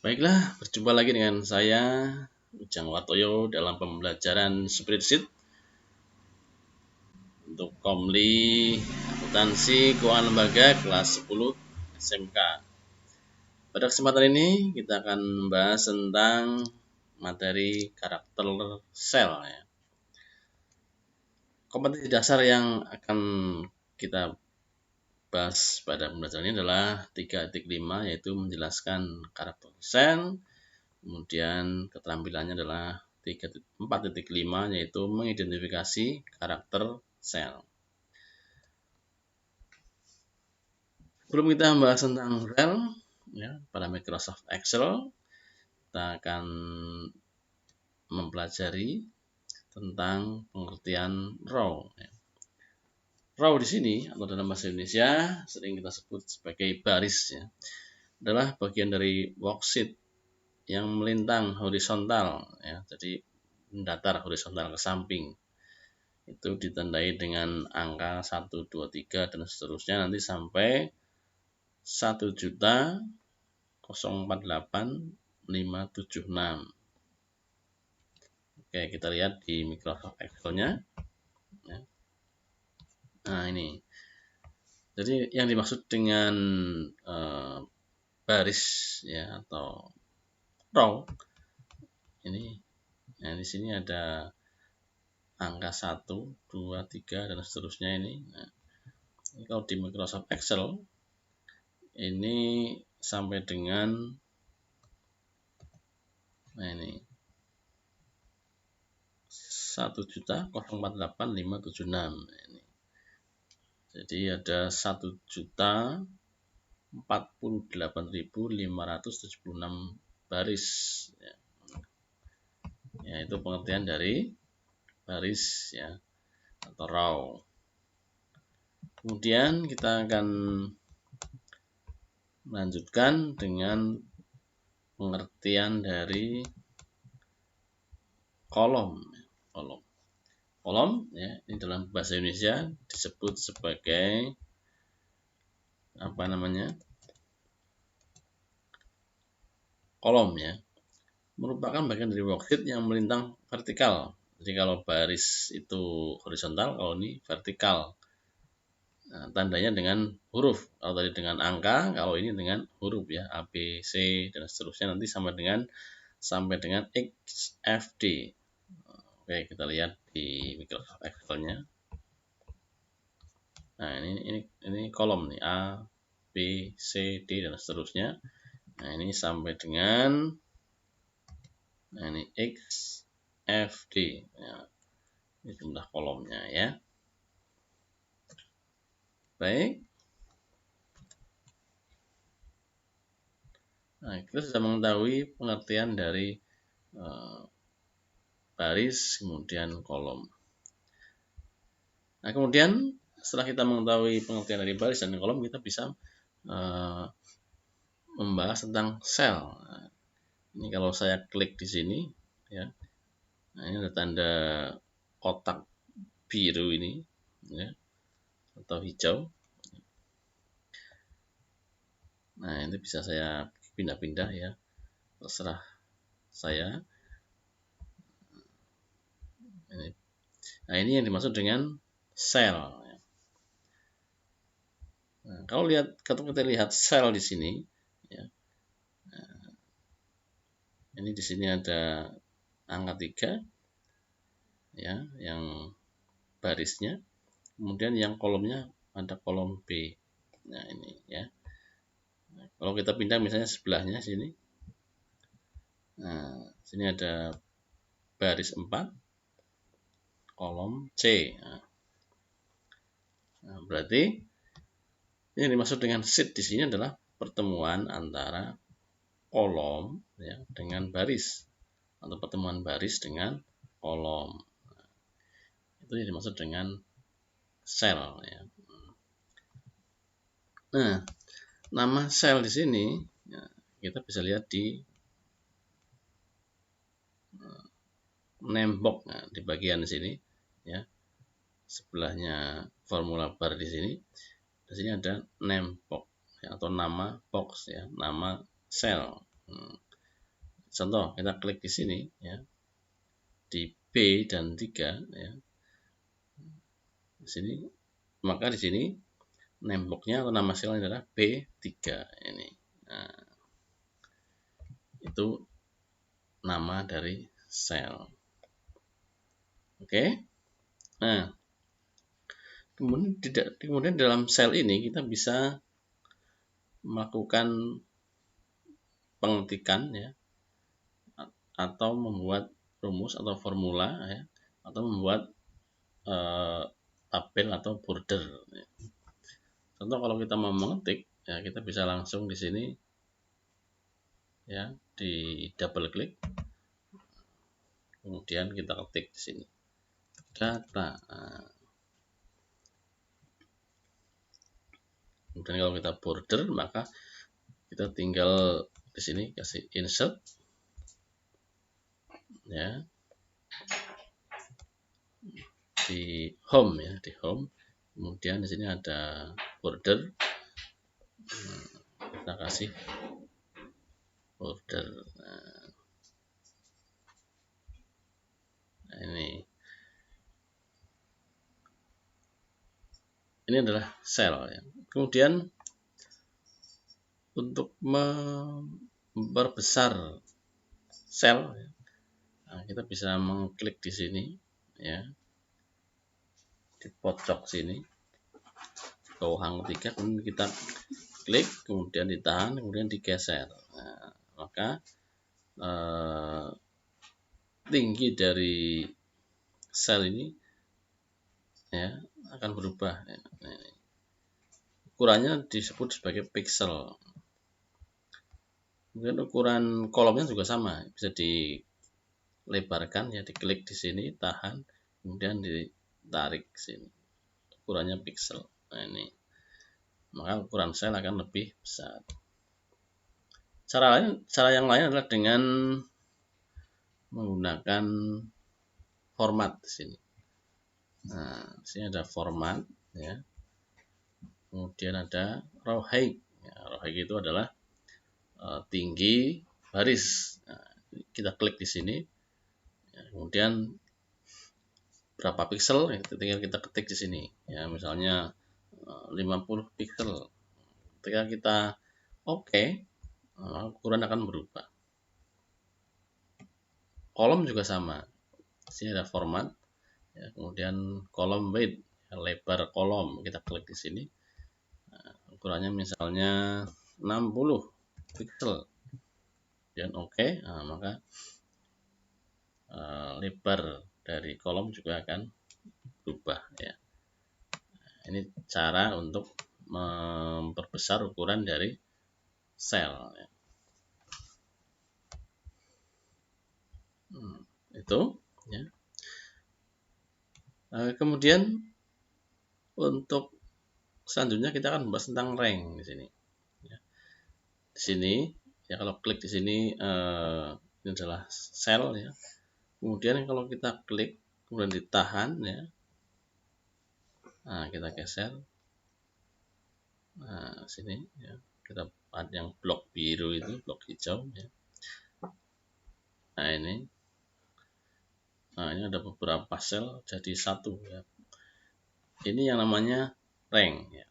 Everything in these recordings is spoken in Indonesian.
Baiklah, berjumpa lagi dengan saya Ujang Wartoyo dalam pembelajaran spreadsheet untuk Komli Akuntansi Keuangan Lembaga kelas 10 SMK. Pada kesempatan ini kita akan membahas tentang materi karakter sel. Kompetensi dasar yang akan kita bahas pada pembelajaran ini adalah 3.5, yaitu menjelaskan karakter sel. Kemudian keterampilannya adalah 4.5, yaitu mengidentifikasi karakter sel. Sebelum kita membahas tentang rel pada Microsoft Excel, kita akan mempelajari tentang pengertian row. Row di sini atau dalam bahasa Indonesia sering kita sebut sebagai baris, adalah bagian dari worksheet yang melintang horizontal, jadi mendatar horizontal ke samping. Itu ditandai dengan angka 1, 2, 3 dan seterusnya nanti sampai 1.048.576. Oke, kita lihat di Microsoft Excel-nya. Nah, ini. Jadi yang dimaksud dengan baris atau row ini. Nah, di sini ada angka 1, 2, 3 dan seterusnya ini. Nah, kalau di Microsoft Excel ini sampai dengan ini 1.048.576 ini. Jadi ada 1.048.576 baris. Itu pengertian dari baris atau row. Kemudian kita akan melanjutkan dengan pengertian dari kolom. Kolom ini dalam bahasa Indonesia disebut sebagai kolom, merupakan bagian dari worksheet yang melintang vertikal. Jadi kalau baris itu horizontal, kalau ini vertikal. Nah, tandanya dengan huruf. Kalau tadi dengan angka, kalau ini dengan huruf A, B, C dan seterusnya nanti sampai dengan XFD. Oke, kita lihat di Microsoft Excel-nya. Nah, ini kolom nih, A, B, C, D dan seterusnya. Nah, ini sampai dengan ini XFD. Ini jumlah kolomnya Baik. Nah, kita sudah mengetahui pengertian dari baris kemudian kolom. Nah, kemudian setelah kita mengetahui pengertian dari baris dan kolom, kita bisa membahas tentang sel. Nah, ini kalau saya klik di sini, nah ini ada tanda kotak biru ini, atau hijau. Nah, ini bisa saya pindah-pindah terserah saya. Nah, ini yang dimaksud dengan sel. Nah, kalau kita lihat sel di sini, ini di sini ada angka 3, yang barisnya. Kemudian yang kolomnya ada kolom B. Nah, ini Nah, kalau kita pindah misalnya sebelahnya sini. Nah, sini ada baris 4, kolom C. Nah, berarti yang dimaksud dengan sheet di sini adalah pertemuan antara kolom dengan baris atau pertemuan baris dengan kolom. Itu yang dimaksud dengan sel. Nah, nama sel di sini kita bisa lihat di name box. Nah, di bagian sini sebelahnya formula bar di sini. Di sini ada name box atau nama box nama sel. contoh kita klik di sini ya, di B dan 3 ya. Di sini, maka di sini nemboknya atau nama selnya adalah B3 ini. Nah, itu nama dari sel. Oke. Nah, kemudian dalam sel ini kita bisa melakukan pengetikan ya, atau membuat rumus atau formula ya, atau membuat tabel atau border. Contoh kalau kita mau mengetik ya, kita bisa langsung di sini ya, di double klik, kemudian kita ketik di sini data. Nah, kemudian kalau kita border, maka kita tinggal di sini kasih insert ya, di home ya, di home. Kemudian di sini ada border, kita kasih border. Nah, ini adalah sel ya. Kemudian untuk memperbesar sel ya, nah, kita bisa mengklik di sini ya, di pojok sini bawah hang ketiga, kemudian kita klik, kemudian ditahan, kemudian digeser. Nah, maka tinggi dari sel ini ya akan berubah ya. Nah, ukurannya disebut sebagai pixel. Kemudian ukuran kolomnya juga sama, bisa dilebarkan ya, diklik di sini, tahan, kemudian ditarik ke sini, ukurannya pixel. Nah, ini maka ukuran sel akan lebih besar. Cara yang lain adalah dengan menggunakan format di sini. Nah, di sini ada format ya. Kemudian ada row height. Ya, row height itu adalah tinggi baris. Nah, kita klik di sini. Ya, kemudian berapa pixel? Ya, tinggal kita ketik di sini. Ya, misalnya 50 pixel. Ketika kita oke, ukuran akan berubah. Kolom juga sama. Di sini ada format. Ya, kemudian kolom width, ya, lebar kolom, kita klik di sini. Nah, ukurannya misalnya 60 pixel, dan oke, nah, maka lebar dari kolom juga akan berubah ya. Ini cara untuk memperbesar ukuran dari sel ya. Itu ya. Kemudian untuk selanjutnya kita akan membahas tentang rank di sini ya. Di sini ya, kalau klik di sini ini adalah sel ya. Kemudian kalau kita klik kemudian ditahan ya, nah kita geser, nah sini ya, kita ada yang blok biru itu, blok hijau ya. Nah ini ada beberapa sel jadi satu ya. Ini yang namanya rank ya.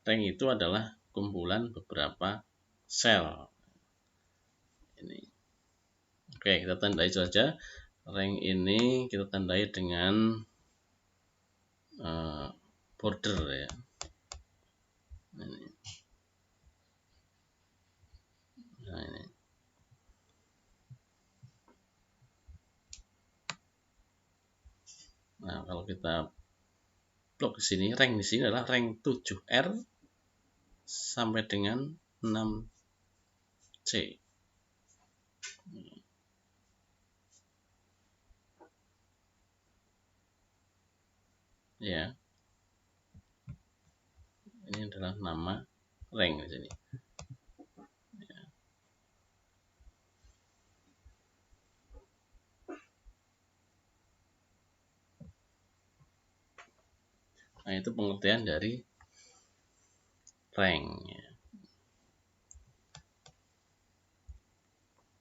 Rank itu adalah kumpulan beberapa sel ini. Oke, kita tandai saja. Rank ini kita tandai dengan border ya. Ini. Nah, ini. Nah, kalau kita blok di sini, rank di sini adalah rank 7R sampai dengan 6C. Ya. Ini adalah nama rank di sini. Ya. Nah, itu pengertian dari rank ya.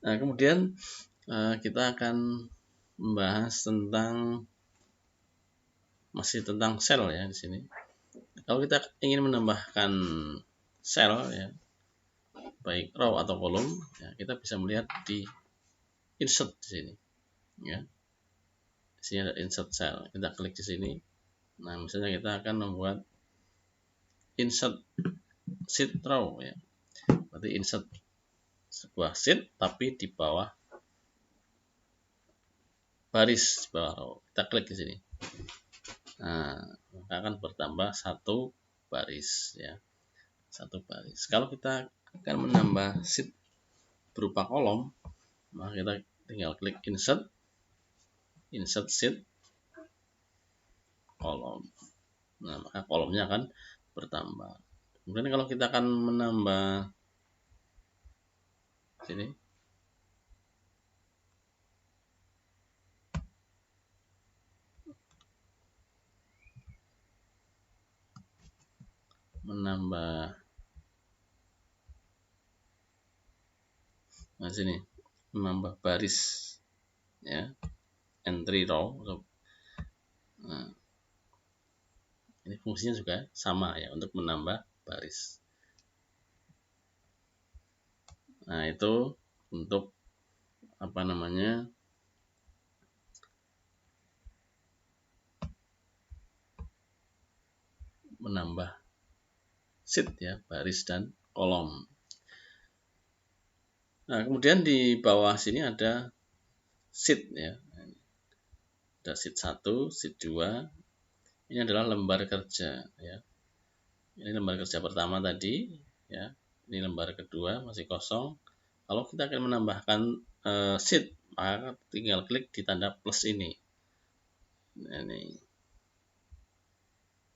Nah, kemudian kita akan membahas masih tentang sel ya di sini. Kalau kita ingin menambahkan sel ya, baik row atau kolom, ya, kita bisa melihat di insert di sini. Ya, di sini ada insert cell. Kita klik di sini. Nah, misalnya kita akan membuat insert sheet row ya. Berarti insert sebuah sheet tapi di bawah baris, di bawah row. Kita klik di sini. Nah, maka akan bertambah satu baris ya. Satu baris. Kalau kita akan menambah sheet berupa kolom, maka kita tinggal klik insert sheet kolom. Nah, maka kolomnya akan bertambah. Kemudian kalau kita akan menambah sini, menambah baris ya, entry row. Nah, ini fungsinya juga sama ya, untuk menambah baris. Nah, itu untuk menambah sheet ya, baris dan kolom. Nah, kemudian di bawah sini ada sheet ya. Ada sheet 1, sheet 2. Ini adalah lembar kerja ya. Ini lembar kerja pertama tadi ya. Ini lembar kedua masih kosong. Kalau kita akan menambahkan sheet, maka tinggal klik di tanda plus ini. Nah, ini.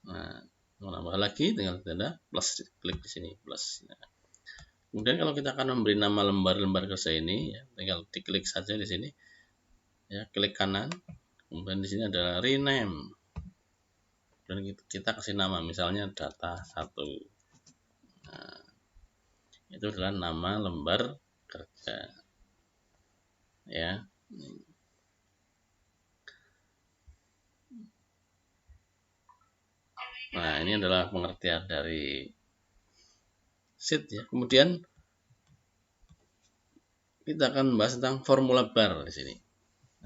Nah, menambah lagi tinggal tanda plus, klik di sini plus. Nah, kemudian kalau kita akan memberi nama lembar-lembar kerja ini ya, tinggal diklik saja di sini. Ya, klik kanan. Kemudian di sini ada rename. Dan kita kasih nama, misalnya data 1. Nah, itu adalah nama lembar kerja. Ya. Nah, ini adalah pengertian dari sheet ya. Kemudian kita akan membahas tentang formula bar di sini.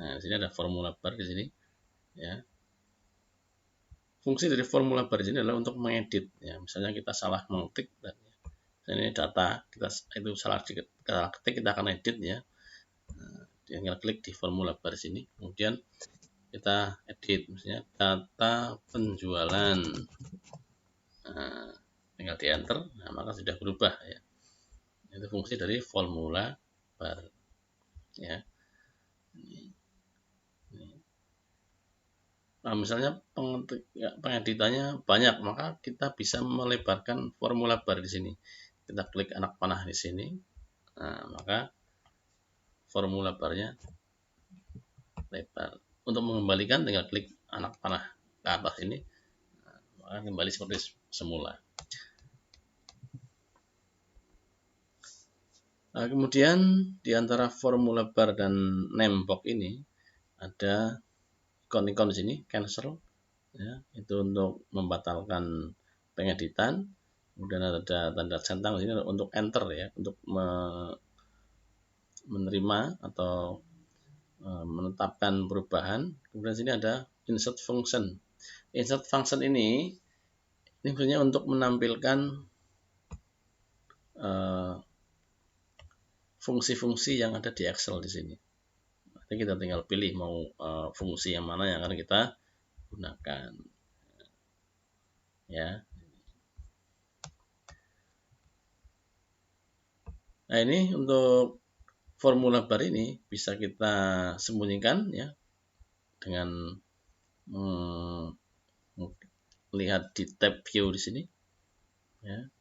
Nah, di sini ada formula bar di sini ya. Fungsi dari formula bar ini adalah untuk mengedit ya. Misalnya kita salah mengetik dan ini data kita itu salah ketik, kita akan edit ya. Nah, tinggal klik di formula bar sini. Kemudian kita edit misalnya data penjualan. Nah, tinggal di enter, nah maka sudah berubah ya. Itu fungsi dari formula bar ya. Nah, misalnya pengeditannya banyak, maka kita bisa melebarkan formula bar di sini. Kita klik anak panah di sini. Nah, maka formula barnya lebar. Untuk mengembalikan tinggal klik anak panah ke atas ini. Nah, maka kembali seperti semula. Nah, kemudian di antara formula bar dan name box ini ada ikon-ikon di sini, cancel ya, itu untuk membatalkan pengeditan. Kemudian ada tanda centang di sini untuk enter ya, untuk menerima atau menetapkan perubahan. Kemudian sini ada insert function. Insert function ini fungsinya untuk menampilkan fungsi-fungsi yang ada di Excel di sini. Nanti kita tinggal pilih mau fungsi yang mana yang akan kita gunakan. Ya. Nah, ini untuk formula bar ini bisa kita sembunyikan ya dengan lihat di tab view di sini ya.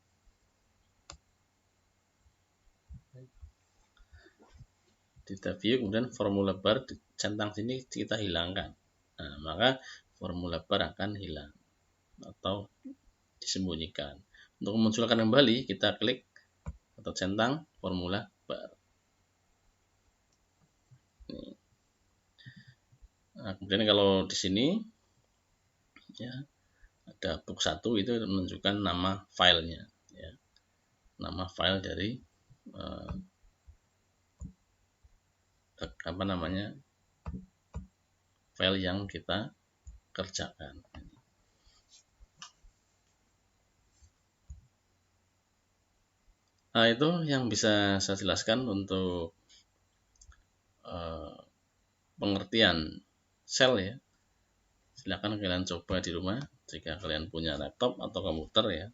Di tab view, kemudian formula bar di centang sini kita hilangkan. Nah, maka formula bar akan hilang atau disembunyikan. Untuk memunculkan kembali kita klik atau centang formula bar. Nah, kemudian kalau di sini ya ada book 1 itu menunjukkan nama filenya, ya. Nama file dari apa namanya, file yang kita kerjakan. Nah, itu yang bisa saya jelaskan untuk pengertian sel ya. Silakan kalian coba di rumah jika kalian punya laptop atau komputer ya,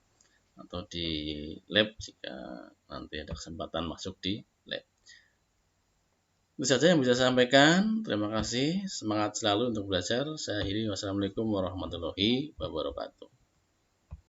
atau di lab jika nanti ada kesempatan masuk di lab. Itu saja yang bisa saya sampaikan. Terima kasih. Semangat selalu untuk belajar. Saya akhiri. Wassalamualaikum warahmatullahi wabarakatuh.